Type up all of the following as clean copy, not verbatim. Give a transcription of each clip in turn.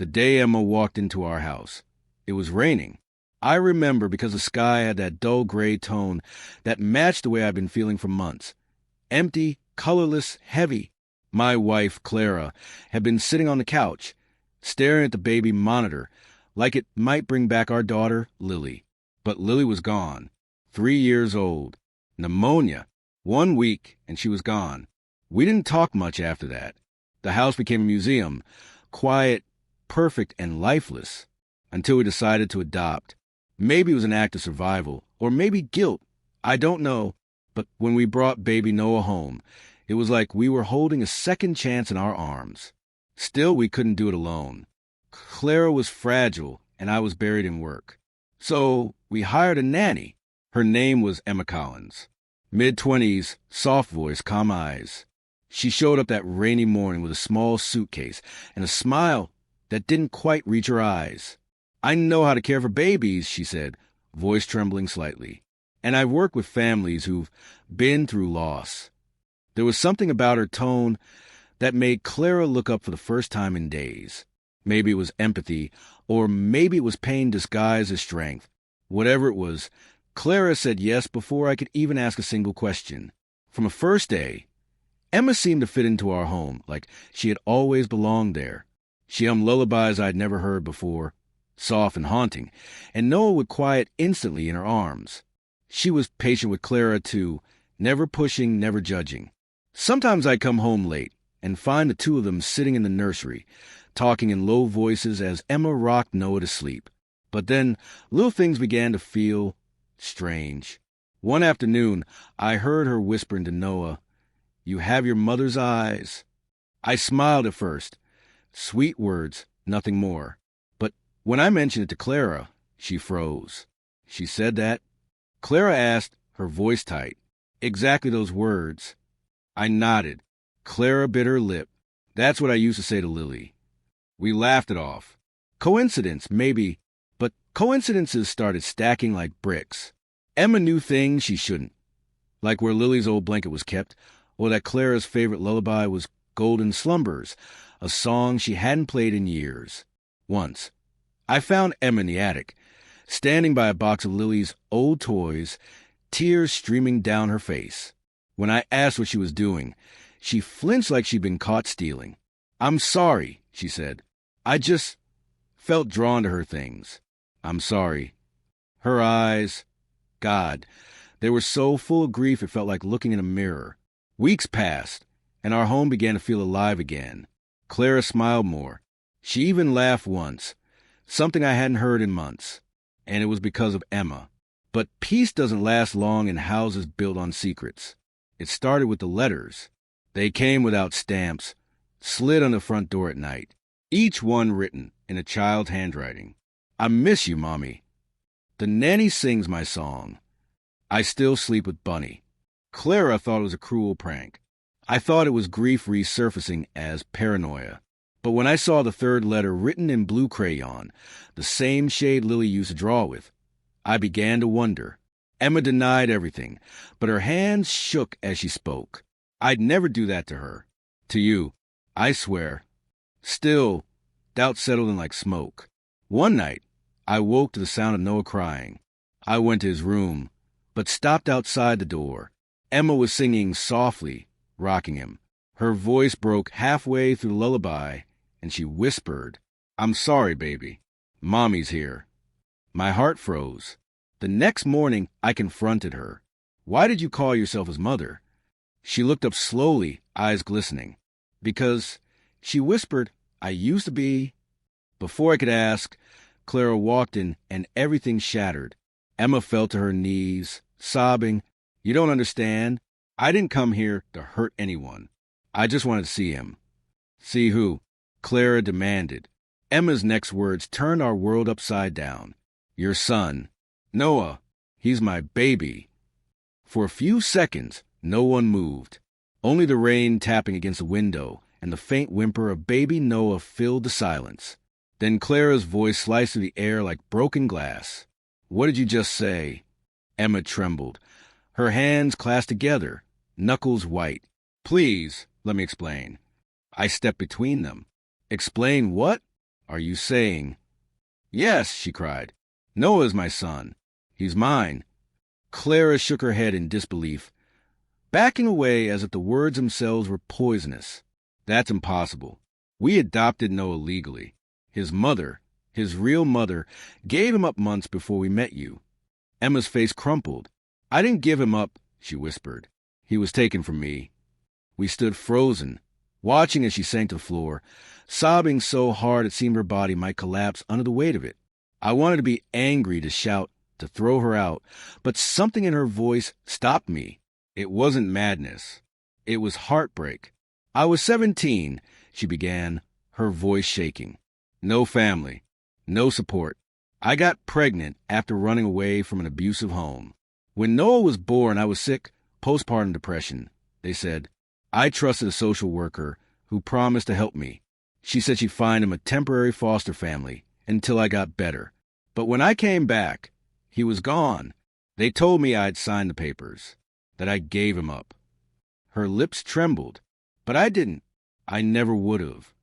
The day Emma walked into our house. It was raining. I remember because the sky had that dull gray tone that matched the way I'd been feeling for months. Empty, colorless, heavy. My wife, Clara, had been sitting on the couch, staring at the baby monitor, like it might bring back our daughter, Lily. But Lily was gone. 3 years old. Pneumonia. 1 week, and she was gone. We didn't talk much after that. The house became a museum, quiet, perfect, and lifeless, until we decided to adopt. Maybe it was an act of survival, or maybe guilt. I don't know. But when we brought baby Noah home, it was like we were holding a second chance in our arms. Still, we couldn't do it alone. Clara was fragile, and I was buried in work. So we hired a nanny. Her name was Emma Collins. Mid-20s, soft voice, calm eyes. She showed up that rainy morning with a small suitcase and a smile that didn't quite reach her eyes. "I know how to care for babies," she said, voice trembling slightly. "And I've worked with families who've been through loss." There was something about her tone that made Clara look up for the first time in days. Maybe it was empathy, or maybe it was pain disguised as strength. Whatever it was, Clara said yes before I could even ask a single question. From a first day, Emma seemed to fit into our home, like she had always belonged there. She hummed lullabies I'd never heard before, soft and haunting, and Noah would quiet instantly in her arms. She was patient with Clara, too, never pushing, never judging. Sometimes I'd come home late and find the two of them sitting in the nursery, talking in low voices as Emma rocked Noah to sleep. But then little things began to feel strange. One afternoon, I heard her whispering to Noah, "You have your mother's eyes." I smiled at first. Sweet words, nothing more. But when I mentioned it to Clara, she froze. "She said that?" Clara asked, her voice tight. "Exactly those words." I nodded. Clara bit her lip. "That's what I used to say to Lily." We laughed it off. Coincidence, maybe, but coincidences started stacking like bricks. Emma knew things she shouldn't, like where Lily's old blanket was kept, or that Clara's favorite lullaby was Golden Slumbers, a song she hadn't played in years. Once, I found Emma in the attic, standing by a box of Lily's old toys, tears streaming down her face. When I asked what she was doing, she flinched like she'd been caught stealing. "I'm sorry," she said. "I just felt drawn to her things." "I'm sorry." Her eyes, God, they were so full of grief it felt like looking in a mirror. Weeks passed, and our home began to feel alive again. Clara smiled more. She even laughed once, something I hadn't heard in months, and it was because of Emma. But peace doesn't last long in houses built on secrets. It started with the letters. They came without stamps, slid on the front door at night, each one written in a child's handwriting. "I miss you, Mommy." The nanny sings my song. "I still sleep with Bunny." Clara thought it was a cruel prank. I thought it was grief resurfacing as paranoia. But when I saw the third letter written in blue crayon, the same shade Lily used to draw with, I began to wonder. Emma denied everything, but her hands shook as she spoke. "I'd never do that to her. To you, I swear." Still, doubt settled in like smoke. One night, I woke to the sound of Noah crying. I went to his room, but stopped outside the door. Emma was singing softly, rocking him. Her voice broke halfway through the lullaby, and she whispered, "I'm sorry, baby. Mommy's here." My heart froze. The next morning, I confronted her. "Why did you call yourself his mother?" She looked up slowly, eyes glistening. "Because," she whispered, "I used to be." Before I could ask, Clara walked in, and everything shattered. Emma fell to her knees, sobbing. "You don't understand. I didn't come here to hurt anyone. I just wanted to see him." "See who?" Clara demanded. Emma's next words turned our world upside down. "Your son. Noah. He's my baby." For a few seconds, no one moved. Only the rain tapping against the window and the faint whimper of baby Noah filled the silence. Then Clara's voice sliced through the air like broken glass. "What did you just say?" Emma trembled. Her hands clasped together, knuckles white. "Please, let me explain." I stepped between them. "Explain what?" Are you saying? Yes, she cried. Noah's my son. He's mine. Clara shook her head in disbelief, backing away as if the words themselves were poisonous. That's impossible. We adopted Noah legally. His mother, his real mother, gave him up months before we met you. Emma's face crumpled. I didn't give him up, she whispered. He was taken from me. We stood frozen, watching as she sank to the floor, sobbing so hard it seemed her body might collapse under the weight of it. I wanted to be angry, to shout, to throw her out, but something in her voice stopped me. It wasn't madness. It was heartbreak. I was 17, she began, her voice shaking. No family. No support. I got pregnant after running away from an abusive home. When Noah was born, I was sick, postpartum depression. They said, I trusted a social worker who promised to help me. She said she'd find him a temporary foster family until I got better. But when I came back, he was gone. They told me I'd signed the papers, that I gave him up. Her lips trembled, but I didn't. I never would have.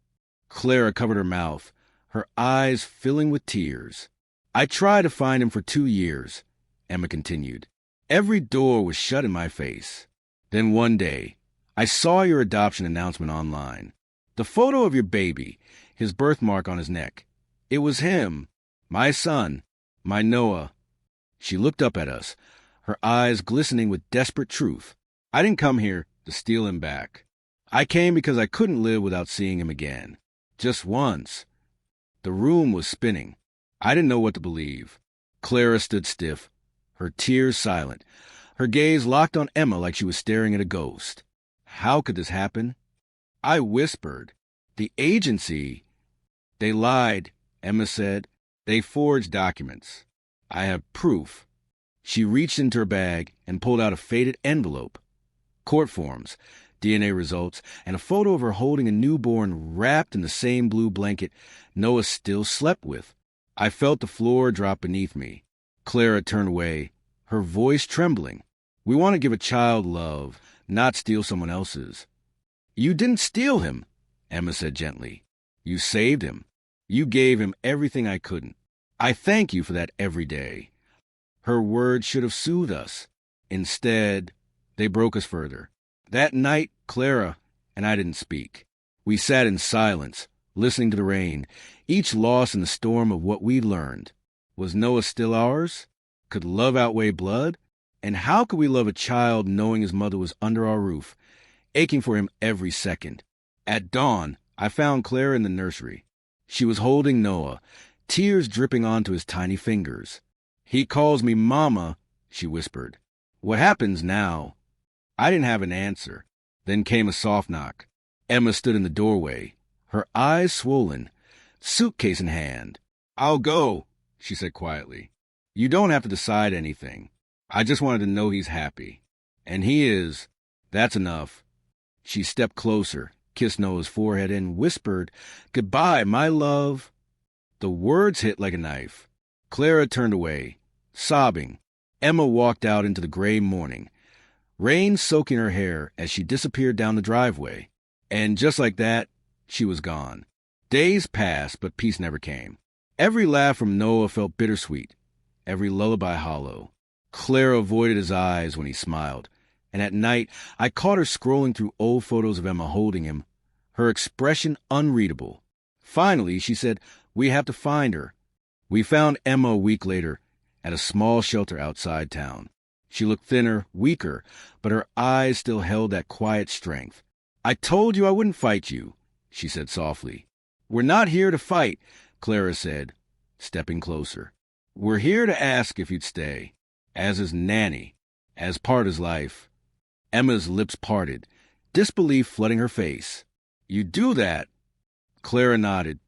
Clara covered her mouth, her eyes filling with tears. I tried to find him for 2 years, Emma continued. Every door was shut in my face. Then one day, I saw your adoption announcement online. The photo of your baby, his birthmark on his neck. It was him, my son, my Noah. She looked up at us, her eyes glistening with desperate truth. I didn't come here to steal him back. I came because I couldn't live without seeing him again. Just once. The room was spinning. I didn't know what to believe. Clara stood stiff, her tears silent, her gaze locked on Emma like she was staring at a ghost. How could this happen? I whispered. The agency. They lied, Emma said. They forged documents. I have proof. She reached into her bag and pulled out a faded envelope. Court forms, DNA results, and a photo of her holding a newborn wrapped in the same blue blanket Noah still slept with. I felt the floor drop beneath me. Clara turned away, her voice trembling. We want to give a child love, not steal someone else's. You didn't steal him, Emma said gently. You saved him. You gave him everything I couldn't. I thank you for that every day. Her words should have soothed us. Instead, they broke us further. That night, Clara and I didn't speak. We sat in silence, listening to the rain, each lost in the storm of what we'd learned. Was Noah still ours? Could love outweigh blood? And how could we love a child knowing his mother was under our roof, aching for him every second? At dawn, I found Clara in the nursery. She was holding Noah, tears dripping onto his tiny fingers. He calls me Mama, she whispered. What happens now? I didn't have an answer. Then came a soft knock. Emma stood in the doorway, her eyes swollen, suitcase in hand. I'll go, she said quietly. You don't have to decide anything. I just wanted to know he's happy. And he is. That's enough. She stepped closer, kissed Noah's forehead, and whispered, Goodbye, my love. The words hit like a knife. Clara turned away, sobbing. Emma walked out into the gray morning, rain soaking her hair as she disappeared down the driveway. And just like that, she was gone. Days passed, but peace never came. Every laugh from Noah felt bittersweet, every lullaby hollow. Clara avoided his eyes when he smiled, and at night I caught her scrolling through old photos of Emma holding him, her expression unreadable. Finally, she said, We have to find her. We found Emma a week later at a small shelter outside town. She looked thinner, weaker, but her eyes still held that quiet strength. I told you I wouldn't fight you, she said softly. We're not here to fight, Clara said, stepping closer. We're here to ask if you'd stay, as his nanny, as part of his life. Emma's lips parted, disbelief flooding her face. You do that? Clara nodded,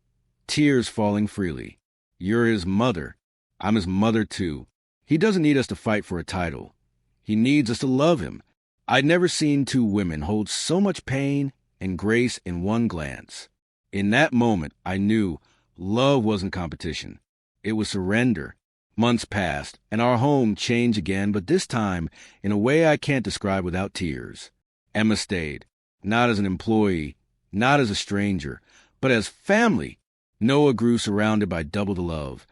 tears falling freely. You're his mother. I'm his mother, too. He doesn't need us to fight for a title. He needs us to love him. I'd never seen two women hold so much pain and grace in one glance. In that moment, I knew love wasn't competition. It was surrender. Months passed, and our home changed again, but this time in a way I can't describe without tears. Emma stayed, not as an employee, not as a stranger, but as family. Noah grew surrounded by double the love.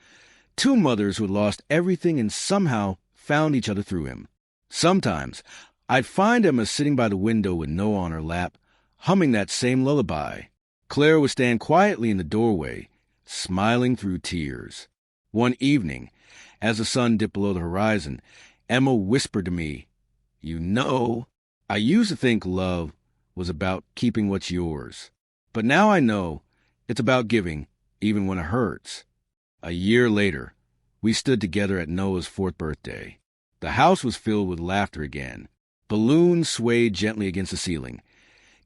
Two mothers who had lost everything and somehow found each other through him. Sometimes, I'd find Emma sitting by the window with Noah on her lap, humming that same lullaby. Clara would stand quietly in the doorway, smiling through tears. One evening, as the sun dipped below the horizon, Emma whispered to me, "You know, I used to think love was about keeping what's yours. But now I know it's about giving, even when it hurts." A year later, we stood together at Noah's 4th birthday. The house was filled with laughter again. Balloons swayed gently against the ceiling.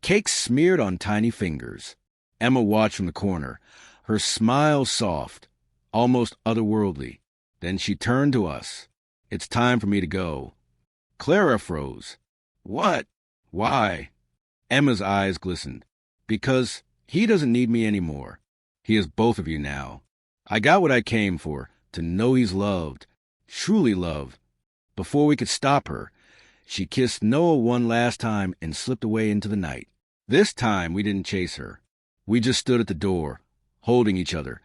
Cake smeared on tiny fingers. Emma watched from the corner, her smile soft, almost otherworldly. Then she turned to us. "It's time for me to go." Clara froze. "What? Why?" Emma's eyes glistened. "Because he doesn't need me anymore. He has both of you now. I got what I came for, to know he's loved, truly loved." Before we could stop her, she kissed Noah one last time and slipped away into the night. This time we didn't chase her. We just stood at the door, holding each other,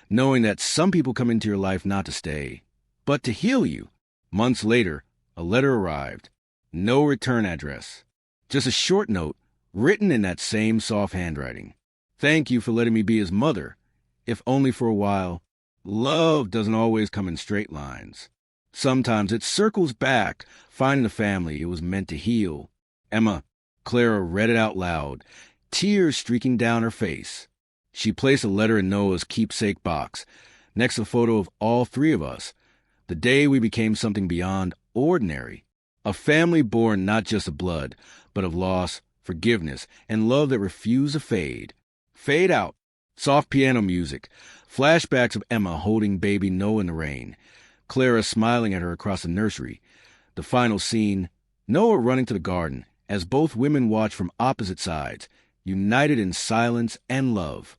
knowing that some people come into your life not to stay, but to heal you. Months later, a letter arrived. No return address. Just a short note, written in that same soft handwriting. "Thank you for letting me be his mother, if only for a while. Love doesn't always come in straight lines. Sometimes it circles back, finding the family it was meant to heal." Emma, Clara read it out loud, tears streaking down her face. She placed a letter in Noah's keepsake box, next to a photo of all three of us, the day we became something beyond ordinary. A family born not just of blood, but of loss, forgiveness, and love that refused to fade. Fade out. Soft piano music. Flashbacks of Emma holding baby Noah in the rain. Clara smiling at her across the nursery. The final scene, Noah running to the garden, as both women watch from opposite sides, united in silence and love.